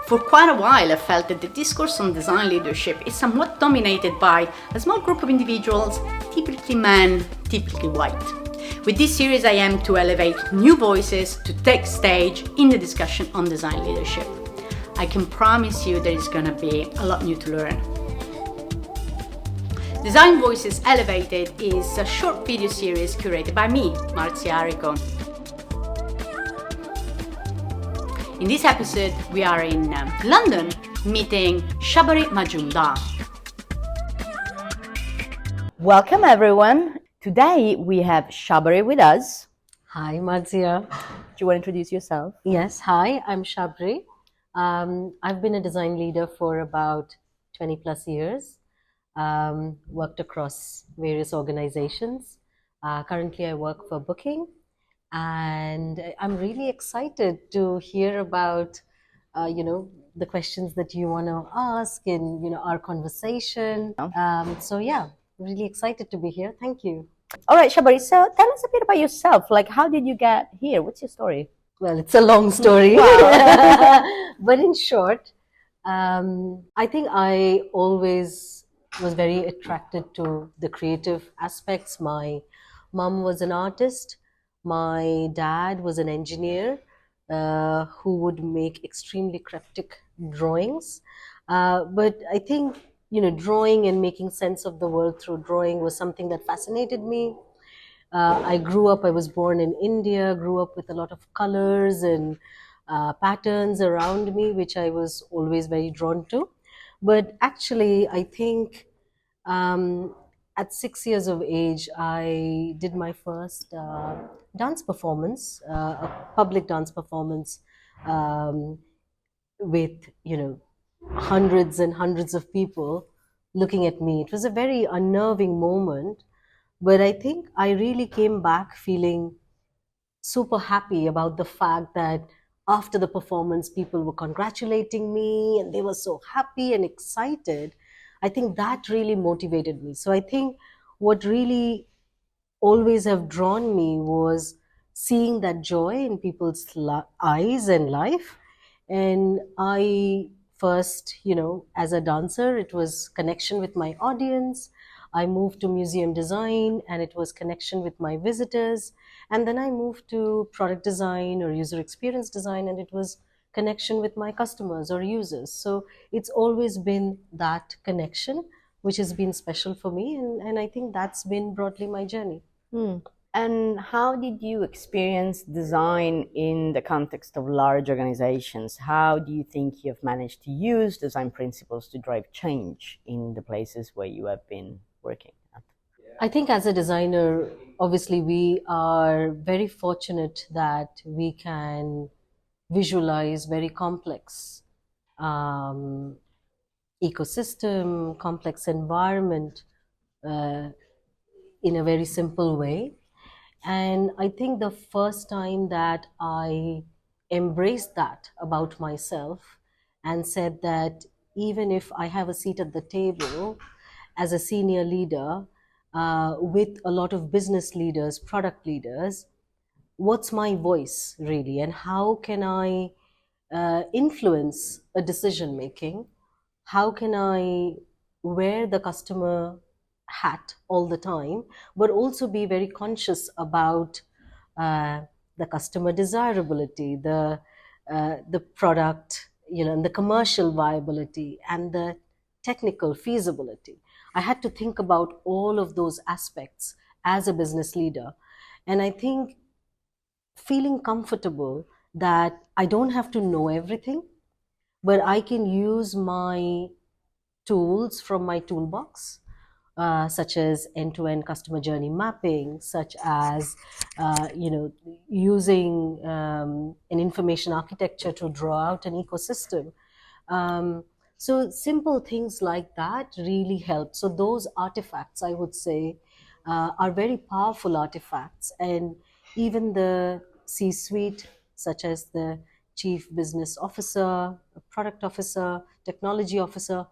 For quite a while, I felt that the discourse on design leadership is somewhat dominated by a small group of individuals, typically men, typically white. With this series, I aim to elevate new voices to take stage in the discussion on design leadership. I can promise you there is going to be a lot new to learn. Design Voices Elevated is a short video series curated by me, Marzia Arico. In this episode, we are in London meeting Sabari Majumdar. Welcome everyone. Today we have Sabari with us. Hi, Marzia. Do you want to introduce yourself? Yes, hi, I'm Sabari. I've been a design leader for about 20 plus years. Worked across various organizations. Currently, I work for Booking. And I'm really excited to hear about, the questions that you want to ask in, our conversation. So yeah, really excited to be here. Thank you. All right, Sabari, so tell us a bit about yourself. Like, how did you get here? What's your story? Well, it's a long story. Wow. But in short, I think I always was very attracted to the creative aspects. My mom was an artist. My dad was an engineer who would make extremely cryptic drawings. But I think, drawing and making sense of the world through drawing was something that fascinated me. I was born in India, grew up with a lot of colors and patterns around me, which I was always very drawn to. But actually, I think at 6 years of age, I did my first dance performance, a public dance performance with, hundreds and hundreds of people looking at me. It was a very unnerving moment, but I think I really came back feeling super happy about the fact that after the performance, people were congratulating me and they were so happy and excited. I think that really motivated me. So I think what really always have drawn me was seeing that joy in people's eyes and life. And I first, as a dancer, it was connection with my audience. I moved to museum design and it was connection with my visitors. And then I moved to product design or user experience design and it was connection with my customers or users. So it's always been that connection which has been special for me. And I think that's been broadly my journey. And how did you experience design in the context of large organizations? How do you think you've managed to use design principles to drive change in the places where you have been working at? I think as a designer, obviously we are very fortunate that we can visualize very complex ecosystem, complex environment in a very simple way. And I think the first time that I embraced that about myself and said that even if I have a seat at the table as a senior leader with a lot of business leaders, product leaders, what's my voice really? And how can I influence a decision making? How can I wear the customer hat all the time, but also be very conscious about the customer desirability, the product, and the commercial viability and the technical feasibility. I had to think about all of those aspects as a business leader. And I think feeling comfortable that I don't have to know everything, but I can use my tools from my toolbox, such as end-to-end customer journey mapping, such as using an information architecture to draw out an ecosystem. So simple things like that really help. So those artifacts, I would say, are very powerful artifacts. And even the C-suite, such as the chief business officer, product officer, technology officer,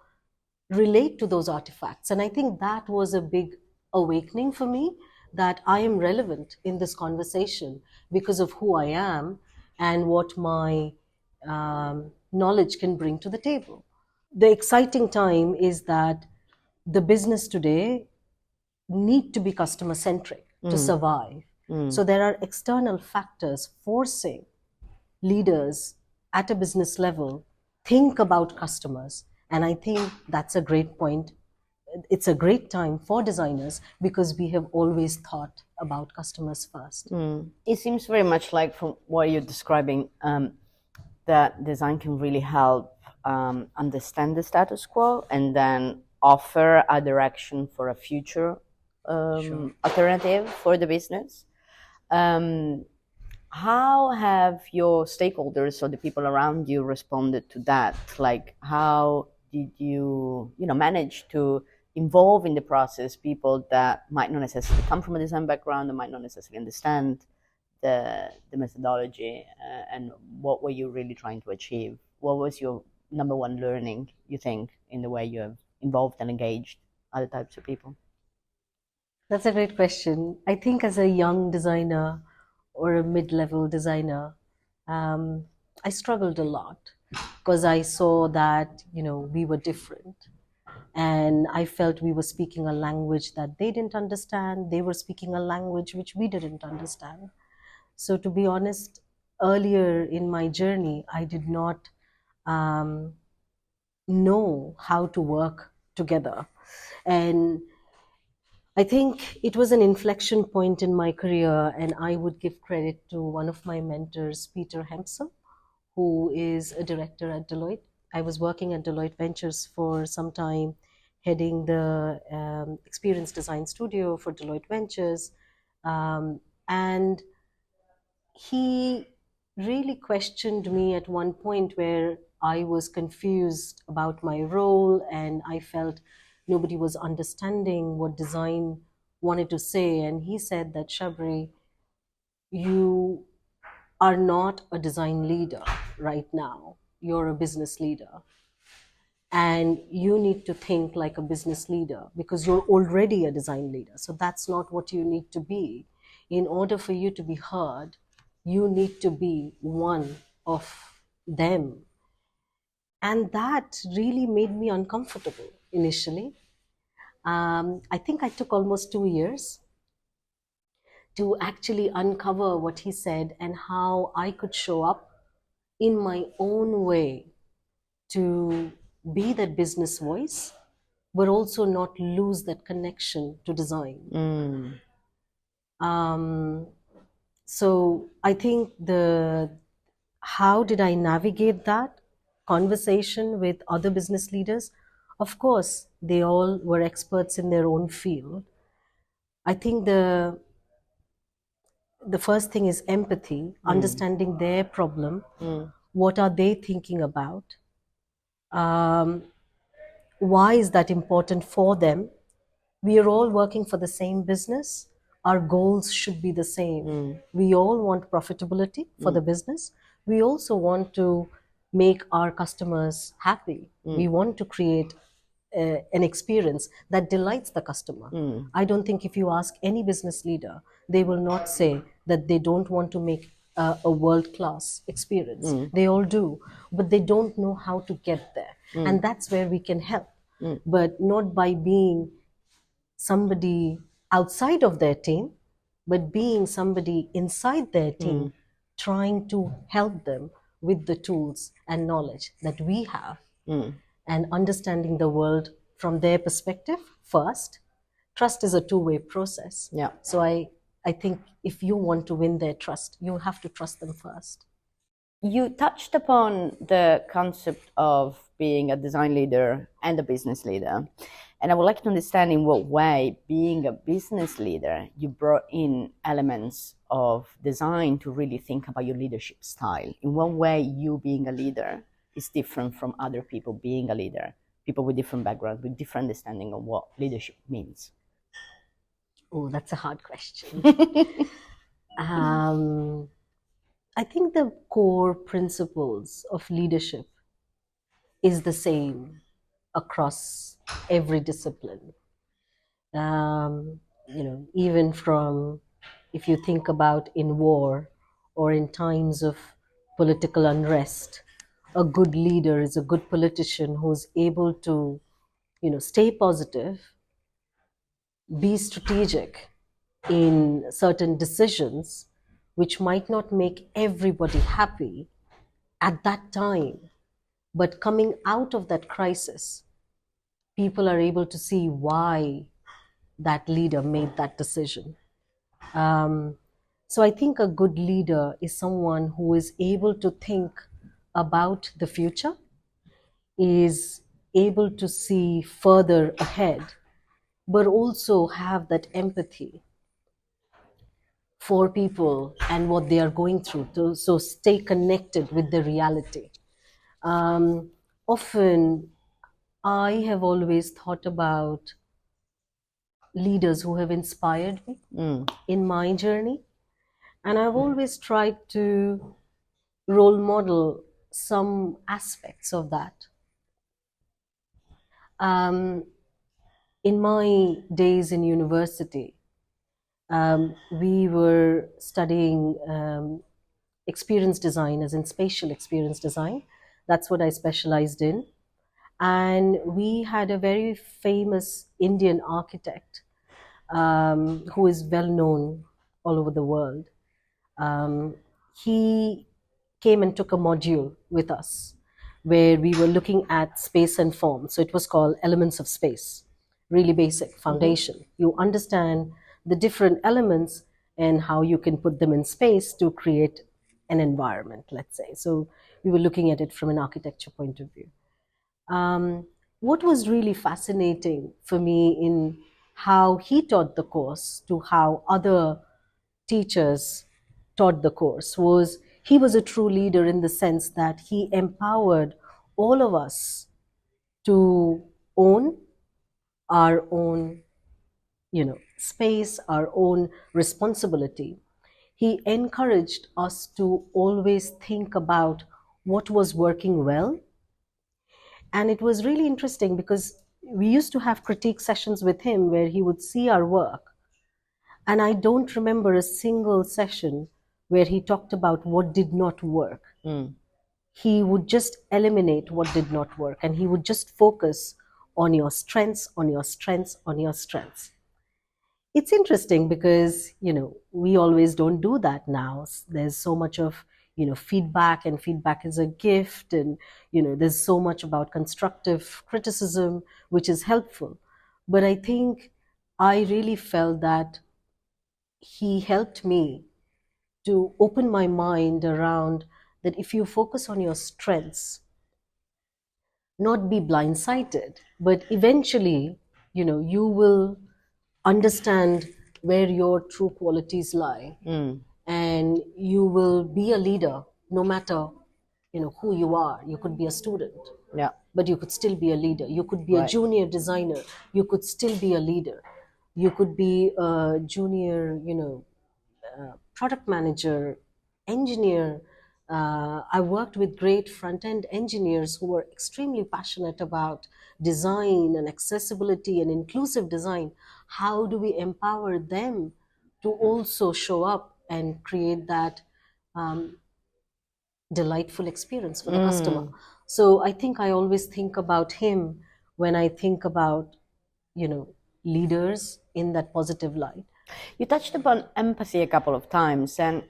relate to those artifacts. And I think that was a big awakening for me, that I am relevant in this conversation because of who I am and what my knowledge can bring to the table. The exciting time is that the business today need to be customer centric to survive. So there are external factors forcing leaders at a business level think about customers. And I think that's a great point. It's a great time for designers because we have always thought about customers first. It seems very much like, from what you're describing, that design can really help understand the status quo and then offer a direction for a future alternative for the business. How have your stakeholders or the people around you responded to that? Like, how did you, manage to involve in the process people that might not necessarily come from a design background, that might not necessarily understand the methodology, and what were you really trying to achieve? What was your number one learning, you think, in the way you have involved and engaged other types of people? That's a great question. I think as a young designer or a mid-level designer, I struggled a lot because I saw that, we were different. And I felt we were speaking a language that they didn't understand. They were speaking a language which we didn't understand. So to be honest, earlier in my journey, I did not know how to work together. And I think it was an inflection point in my career, and I would give credit to one of my mentors, Peter Hempsel, who is a director at Deloitte. I was working at Deloitte Ventures for some time, heading the experience design studio for Deloitte Ventures. And he really questioned me at one point where I was confused about my role, and I felt nobody was understanding what design wanted to say. And he said that, Sabari, you are not a design leader right now. You're a business leader. And you need to think like a business leader because you're already a design leader. So that's not what you need to be. In order for you to be heard, you need to be one of them. And that really made me uncomfortable initially. I think I took almost 2 years to actually uncover what he said and how I could show up in my own way to be that business voice, but also not lose that connection to design. So I think how did I navigate that conversation with other business leaders? Of course, they all were experts in their own field. I think the first thing is empathy, understanding their problem. What are they thinking about? Why is that important for them? We are all working for the same business. Our goals should be the same. We all want profitability for the business. We also want to make our customers happy. We want to create an experience that delights the customer. I don't think if you ask any business leader, they will not say that they don't want to make a world-class experience. They all do, but they don't know how to get there. And that's where we can help, but not by being somebody outside of their team, but being somebody inside their team, trying to help them with the tools and knowledge that we have, and understanding the world from their perspective first. Trust is a two-way process. Yeah. So I think if you want to win their trust, you have to trust them first. You touched upon the concept of being a design leader and a business leader. And I would like to understand in what way, being a business leader, you brought in elements of design to really think about your leadership style. In what way you being a leader is different from other people being a leader, people with different backgrounds, with different understanding of what leadership means? Oh, that's a hard question. I think the core principles of leadership is the same across every discipline. Even from, if you think about in war or in times of political unrest a good leader is a good politician who's able to, stay positive, be strategic in certain decisions, which might not make everybody happy at that time. But coming out of that crisis, people are able to see why that leader made that decision. Um, so I think a good leader is someone who is able to think about the future, is able to see further ahead, but also have that empathy for people and what they are going through, so stay connected with the reality. Often, I have always thought about leaders who have inspired me in my journey, and I've always tried to role model some aspects of that. Um, in my days in university, we were studying experience design, as in spatial experience design. That's what I specialized in. And we had a very famous Indian architect who is well known all over the world. Um, he came and took a module with us where we were looking at space and form. So it was called Elements of Space, really basic foundation. You understand the different elements and how you can put them in space to create an environment, let's say. So we were looking at it from an architecture point of view. What was really fascinating for me in how he taught the course to how other teachers taught the course was he was a true leader in the sense that he empowered all of us to own our own, space, our own responsibility. He encouraged us to always think about what was working well. And it was really interesting because we used to have critique sessions with him where he would see our work. And I don't remember a single session where he talked about what did not work. He would just eliminate what did not work, and he would just focus on your strengths, on your strengths, on your strengths. It's interesting because, we always don't do that now. There's so much of, feedback, and feedback is a gift. And, there's so much about constructive criticism, which is helpful. But I think I really felt that he helped me to open my mind around that if you focus on your strengths, not be blindsided, but eventually, you will understand where your true qualities lie, and you will be a leader no matter, who you are. You could be a student, Yeah. but you could still be a leader. You could be a Right. junior designer, you could still be a leader. You could be a junior, product manager, engineer. I worked with great front end engineers who were extremely passionate about design and accessibility and inclusive design. How do we empower them to also show up and create that delightful experience for the customer? So I think I always think about him when I think about, leaders in that positive light. You touched upon empathy a couple of times, and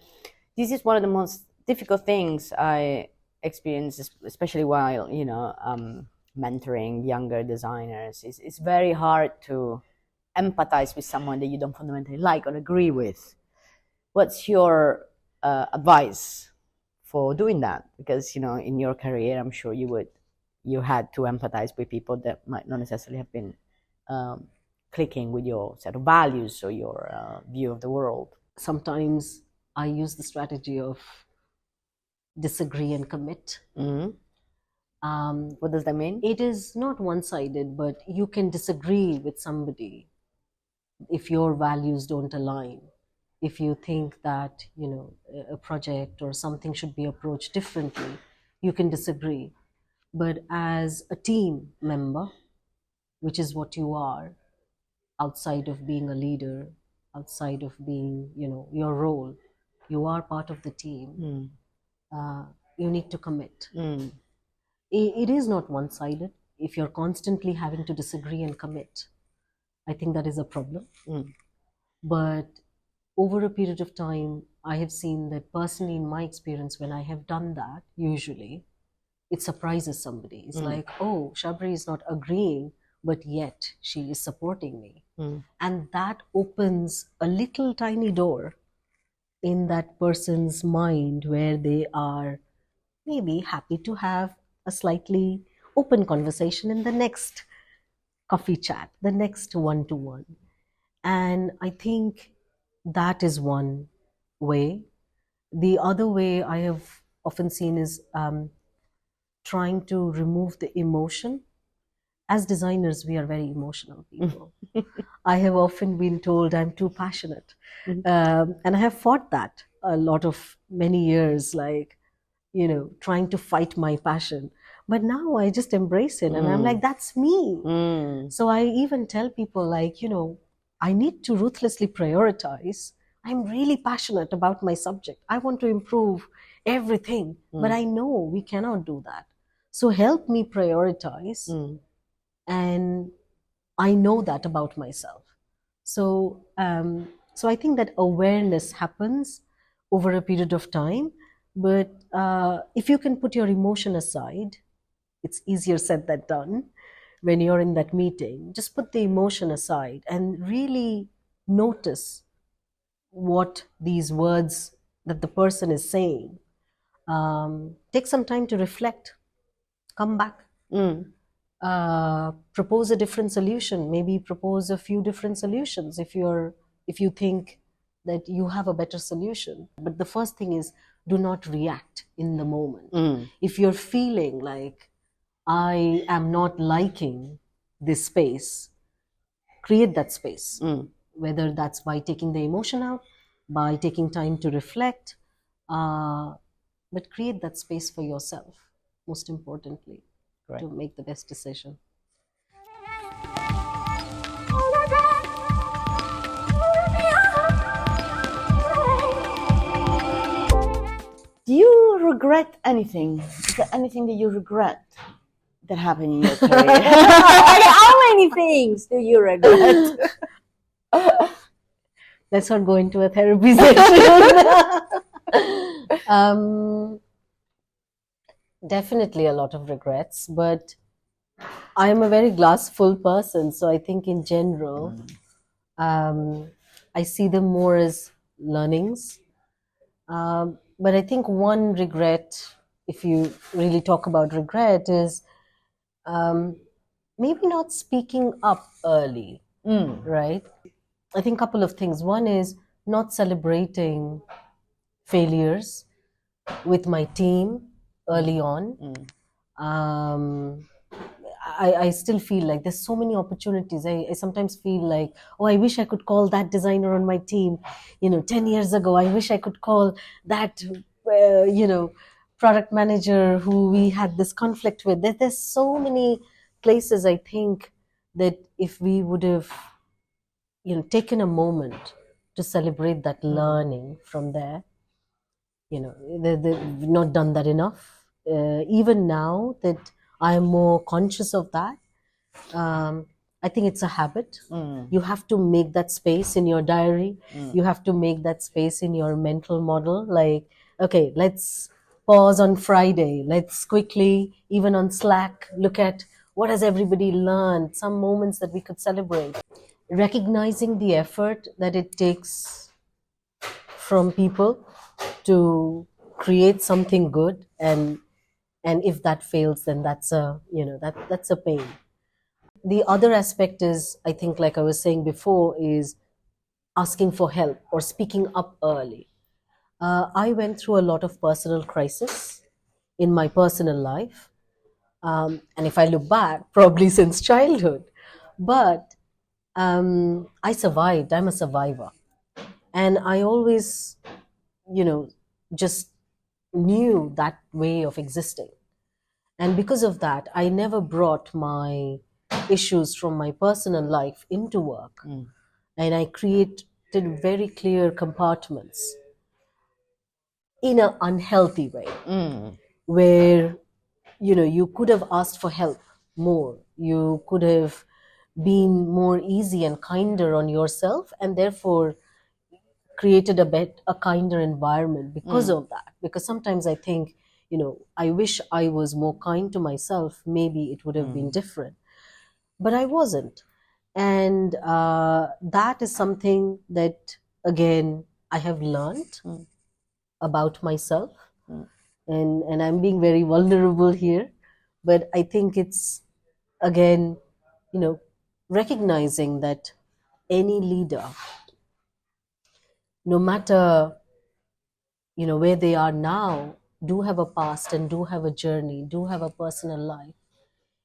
this is one of the most difficult things I experience, especially while mentoring younger designers. It's very hard to empathize with someone that you don't fundamentally like or agree with. What's your advice for doing that? Because in your career, I'm sure you had to empathize with people that might not necessarily have been clicking with your set of values or your view of the world. Sometimes I use the strategy of disagree and commit. What does that mean? It is not one-sided, but you can disagree with somebody if your values don't align. If you think that, a project or something should be approached differently, you can disagree. But as a team member, which is what you are, outside of being a leader, outside of being, your role, you are part of the team. You need to commit. it is not one-sided. If you're constantly having to disagree and commit, I think that is a problem. But over a period of time, I have seen that personally, in my experience, when I have done that, usually it surprises somebody. It's like, oh, Shabri is not agreeing, but yet she is supporting me. And that opens a little tiny door in that person's mind where they are maybe happy to have a slightly open conversation in the next coffee chat, the next one-to-one. And I think that is one way. The other way I have often seen is trying to remove the emotion. As designers, we are very emotional people. I have often been told I'm too passionate. And I have fought that a lot of many years, like, trying to fight my passion. But now I just embrace it and I'm like, that's me. So I even tell people, like, I need to ruthlessly prioritize. I'm really passionate about my subject. I want to improve everything, but I know we cannot do that. So help me prioritize. And I know that about myself. So, so I think that awareness happens over a period of time. But if you can put your emotion aside, it's easier said than done. When you're in that meeting, just put the emotion aside and really notice what these words that the person is saying. Take some time to reflect, come back. Propose a different solution, maybe propose a few different solutions if you think that you have a better solution. But the first thing is, do not react in the moment. If you're feeling like, I am not liking this space, create that space, whether that's by taking the emotion out, by taking time to reflect, but create that space for yourself, most importantly. Right. To make the best decision. Do you regret anything? Is there anything that you regret that happened in your career? How many things do you regret? Let's not go into a therapy session. Definitely a lot of regrets, but I am a very glass full person. So I think in general, I see them more as learnings. But I think one regret, if you really talk about regret, is maybe not speaking up early, right? I think a couple of things. One is not celebrating failures with my team early on. I still feel like there's so many opportunities. I sometimes feel like, oh, I wish I could call that designer on my team, 10 years ago. I wish I could call that, product manager who we had this conflict with. There's so many places, I think, that if we would have, taken a moment to celebrate that learning from there, they've not done that enough. Even now that I am more conscious of that, I think it's a habit. You have to make that space in your diary. You have to make that space in your mental model. Like, okay, let's pause on Friday. Let's quickly, even on Slack, look at what has everybody learned, some moments that we could celebrate. Recognizing the effort that it takes from people to create something good, and if that fails, then that's a that's a pain. The other aspect is, I think, like I was saying before, is asking for help or speaking up early. I went through a lot of personal crisis in my personal life, and if I look back, probably since childhood, but I survived. I'm a survivor, and I always just knew that way of existing. And because of that, I never brought my issues from my personal life into work. And I created very clear compartments in an unhealthy way, where you could have asked for help more. You could have been more easy and kinder on yourself, and therefore created a kinder environment because of that. Because sometimes I think, I wish I was more kind to myself. Maybe it would have been different, but I wasn't. And that is something that, again, I have learned about myself. And I'm being very vulnerable here, but I think it's, again, recognizing that any leader, no matter where they are now, do have a past and do have a journey, do have a personal life.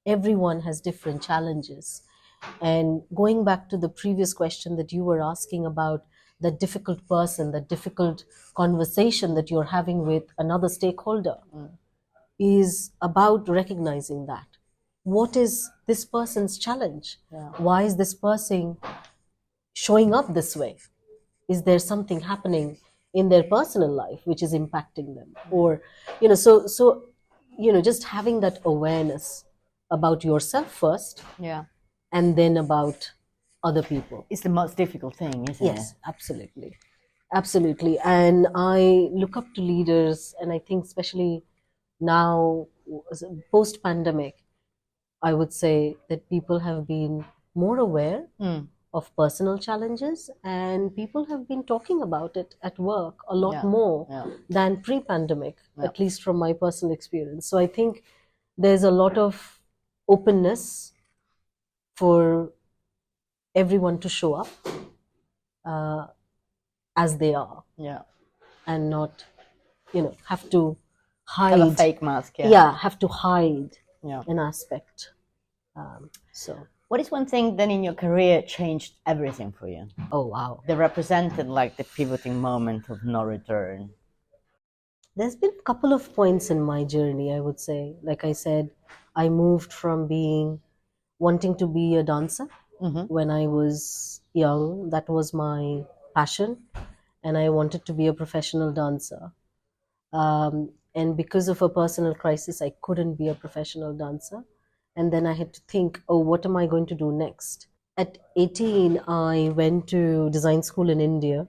Everyone has different challenges. And going back to the previous question that you were asking about the difficult person, the difficult conversation that you're having with another stakeholder, is about recognizing that. What is this person's challenge? Yeah. Why is this person showing up this way? Is there something happening in their personal life which is impacting them? Or, just having that awareness about yourself first, Yeah. and then about other people. It's the most difficult thing, isn't it? Yes, absolutely. Absolutely. And I look up to leaders, and I think especially now, post pandemic, I would say that people have been more aware of personal challenges, and people have been talking about it at work a lot more than pre pandemic, at least from my personal experience. So I think there's a lot of openness for everyone to show up as they are, and not have to hide, Have a fake mask. Yeah. have to hide Yeah. an aspect. So What is one thing then in your career changed everything for you? oh wow, That represented like the pivoting moment of no return. there's been a couple of points in my journey, I would say. Like I said, I moved from wanting to be a dancer when I was young. That was my passion, and I wanted to be a professional dancer. And because of a personal crisis, I couldn't be a professional dancer. And then I had to think, oh, what am I going to do next? At 18, I went to design school in India,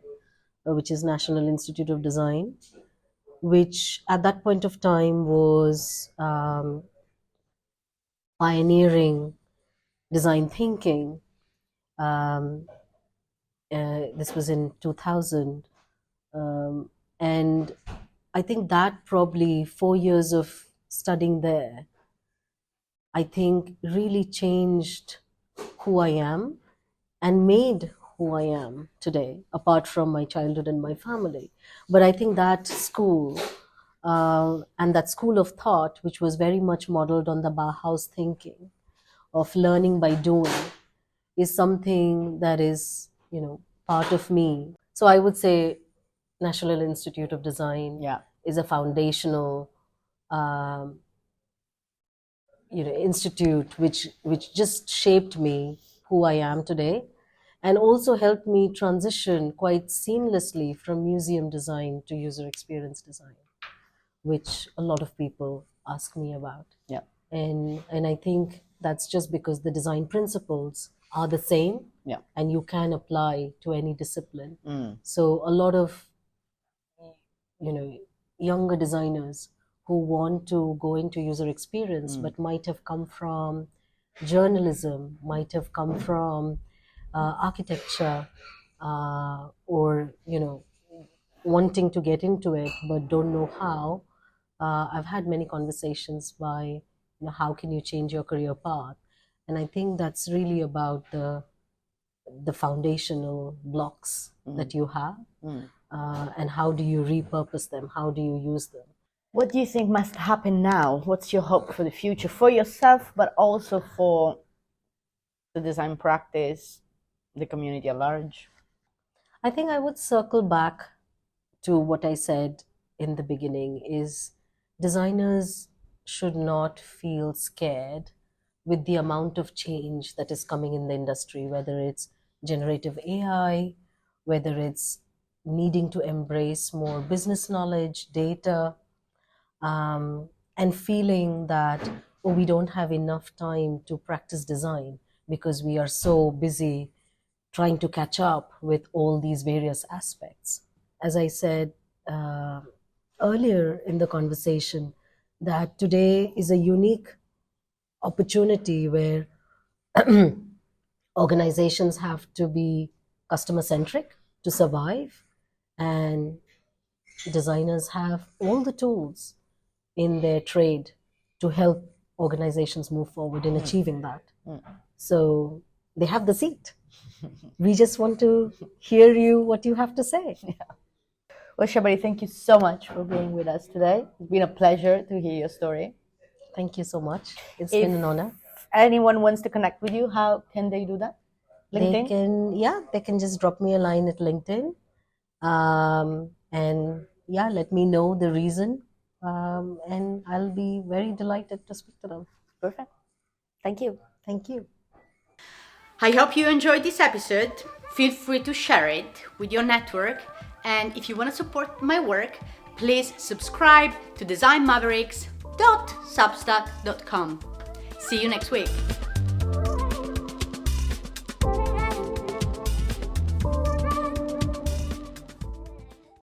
which is National Institute of Design, which at that point of time was pioneering design thinking. This was in 2000. And I think that probably 4 years of studying there, I think really changed who I am and made who I am today, apart from my childhood and my family. But I think that school and that school of thought, which was very much modeled on the Bauhaus thinking of learning by doing, is something that is, part of me. So I would say National Institute of Design is a foundational um, institute which just shaped me who I am today, and also helped me transition quite seamlessly from museum design to user experience design, which a lot of people ask me about. Yeah. And I think that's just because the design principles are the same, and you can apply to any discipline. So a lot of younger designers who want to go into user experience but might have come from journalism, might have come from architecture, or wanting to get into it but don't know how. I've had many conversations by how can you change your career path, and I think that's really about the foundational blocks that you have, and how do you repurpose them, how do you use them. What do you think must happen now? What's your hope for the future, for yourself, but also for the design practice, the community at large? I think I would circle back to what I said in the beginning, is designers should not feel scared with the amount of change that is coming in the industry, whether it's generative AI, whether it's needing to embrace more business knowledge, data, and feeling that, oh, we don't have enough time to practice design because we are so busy trying to catch up with all these various aspects. As I said earlier in the conversation, that today is a unique opportunity where organizations have to be customer centric to survive, and designers have all the tools in their trade to help organizations move forward in achieving that. So they have the seat. We just want to hear you, what you have to say. Well, Sabari, thank you so much for being with us today. It's been a pleasure to hear your story. Thank you so much. It's If been an honor. anyone wants to connect with you, how can they do that? LinkedIn? They can just drop me a line at LinkedIn. And let me know the reason. And I'll be very delighted to speak to them. Perfect. Thank you. Thank you. I hope you enjoyed this episode. Feel free to share it with your network. And if you want to support my work, please subscribe to designmavericks.substack.com. See you next week.